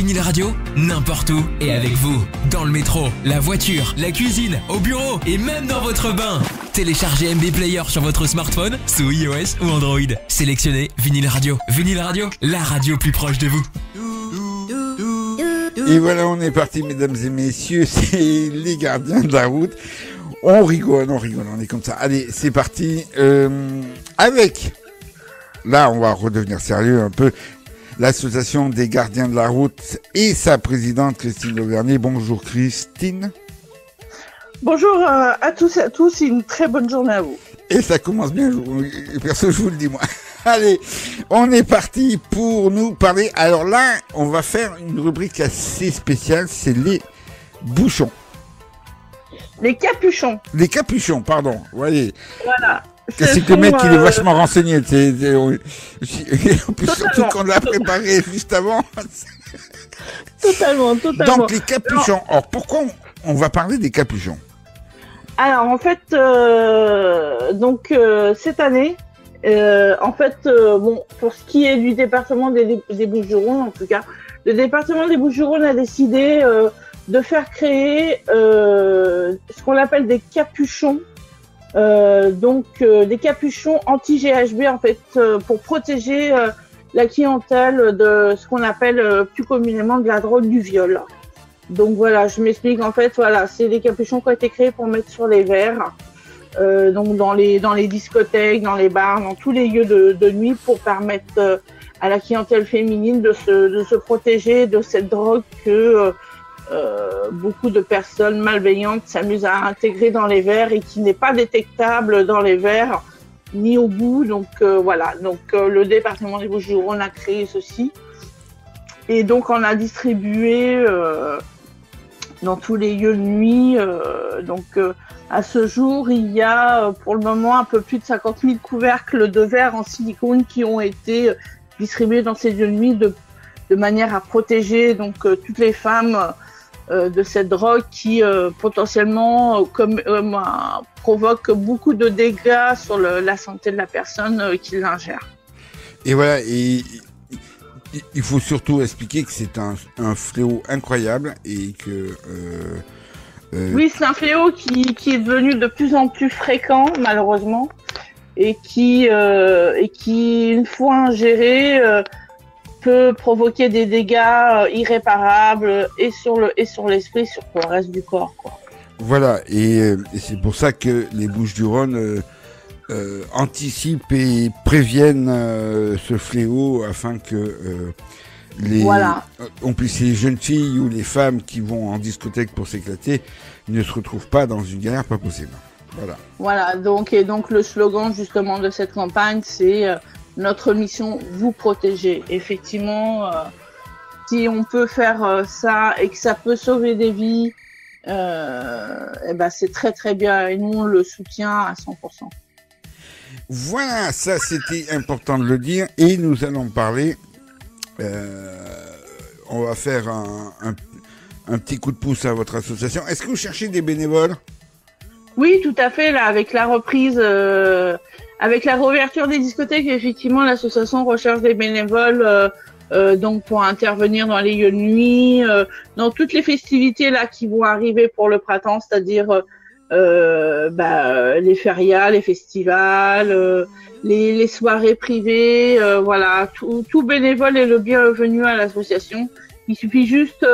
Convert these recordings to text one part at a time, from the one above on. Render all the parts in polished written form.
Vinyl Radio, n'importe où et avec vous. Dans le métro, la voiture, la cuisine, au bureau et même dans votre bain. Téléchargez MB Player sur votre smartphone, sous iOS ou Android. Sélectionnez Vinyl Radio. Vinyl Radio, la radio plus proche de vous. Et voilà, on est parti, mesdames et messieurs, c'est les gardiens de la route. On rigole, on est comme ça. Allez, c'est parti. Avec, là, on va redevenir sérieux un peu, l'association des gardiens de la route et sa présidente Christine Lauvernet. Bonjour Christine. Bonjour à tous et à tous et une très bonne journée à vous. Et ça commence bien, perso, je vous le dis moi. Allez, on est parti pour nous parler. Alors là, on va faire une rubrique assez spéciale, c'est les bouchons. Les capuchons. Les capuchons, pardon. Voyez. Voilà. C'est que le mec, il est vachement renseigné. En plus, surtout qu'on l'a préparé juste avant. Totalement. Donc, les capuchons. Alors, pourquoi on va parler des capuchons? Alors, en fait, cette année, pour ce qui est du département des Bouches-du-Rhône, en tout cas, le département des Bouches-du-Rhône a décidé de faire créer ce qu'on appelle des capuchons. Des capuchons anti-GHB en fait pour protéger la clientèle de ce qu'on appelle plus communément de la drogue du viol. Donc voilà, je m'explique en fait, voilà, c'est des capuchons qui ont été créés pour mettre sur les verres, donc dans les discothèques, dans les bars, dans tous les lieux de nuit pour permettre à la clientèle féminine de se protéger de cette drogue que beaucoup de personnes malveillantes s'amusent à intégrer dans les verres et qui n'est pas détectable dans les verres ni au bout. Donc voilà, le département des Bouches-du-Rhône a créé ceci et donc on a distribué dans tous les lieux de nuit. À ce jour, il y a pour le moment un peu plus de 50 000 couvercles de verres en silicone qui ont été distribués dans ces lieux de nuit de manière à protéger toutes les femmes de cette drogue qui potentiellement provoque beaucoup de dégâts sur la santé de la personne qui l'ingère. Et voilà, et il faut surtout expliquer que c'est un fléau incroyable et que... Oui, c'est un fléau qui est devenu de plus en plus fréquent, malheureusement, et qui une fois ingéré, peut provoquer des dégâts irréparables et sur l'esprit, sur le reste du corps, quoi. Voilà, et c'est pour ça que les Bouches-du-Rhône anticipent et préviennent ce fléau afin que les jeunes filles ou les femmes qui vont en discothèque pour s'éclater ne se retrouvent pas dans une galère pas possible. Voilà, donc le slogan justement de cette campagne, c'est notre mission, vous protéger. Effectivement, si on peut faire ça et que ça peut sauver des vies, c'est très très bien et nous on le soutient à 100%. Voilà, ça c'était important de le dire et nous allons parler, on va faire un petit coup de pouce à votre association. Est-ce que vous cherchez des bénévoles? Oui, tout à fait, là, avec la reprise, avec la réouverture des discothèques, effectivement, l'association recherche des bénévoles, pour intervenir dans les lieux de nuit, dans toutes les festivités, là, qui vont arriver pour le printemps, c'est-à-dire, les férias, les festivals, les soirées privées, voilà, tout bénévole est le bienvenu à l'association. Il suffit juste,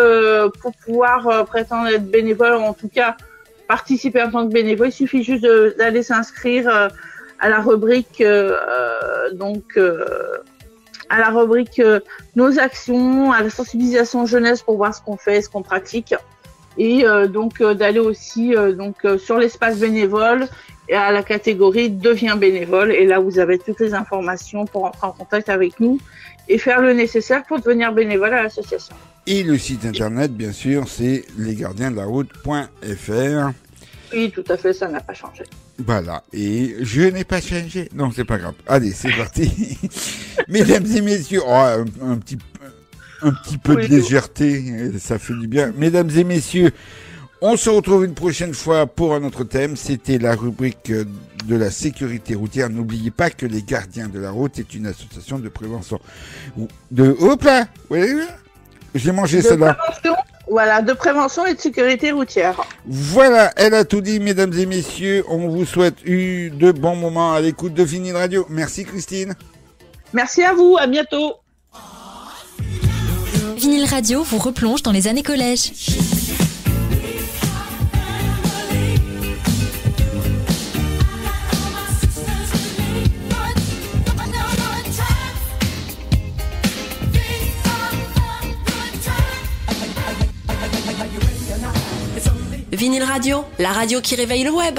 pour pouvoir prétendre être bénévole, en tout cas, participer en tant que bénévole, il suffit juste d'aller s'inscrire à la rubrique nos actions, à la sensibilisation jeunesse pour voir ce qu'on fait, ce qu'on pratique, et d'aller aussi sur l'espace bénévole et à la catégorie devient bénévole, et là vous avez toutes les informations pour entrer en contact avec nous et faire le nécessaire pour devenir bénévole à l'association. Et le site internet, bien sûr, c'est lesgardiensdelaroute.fr. Oui, tout à fait, ça n'a pas changé. Voilà, et je n'ai pas changé. Non, c'est pas grave. Allez, c'est parti. Mesdames et messieurs, un petit peu de légèreté, ça fait du bien. Mesdames et messieurs, on se retrouve une prochaine fois pour un autre thème. C'était la rubrique de la sécurité routière. N'oubliez pas que les gardiens de la route est une association de prévention j'ai mangé de celle-là. prévention, voilà, de prévention et de sécurité routière. Voilà, elle a tout dit, mesdames et messieurs. On vous souhaite de bons moments à l'écoute de Vinyl Radio. Merci Christine. Merci à vous, à bientôt. Vinyl Radio vous replonge dans les années collège. Vinyl Radio, la radio qui réveille le web.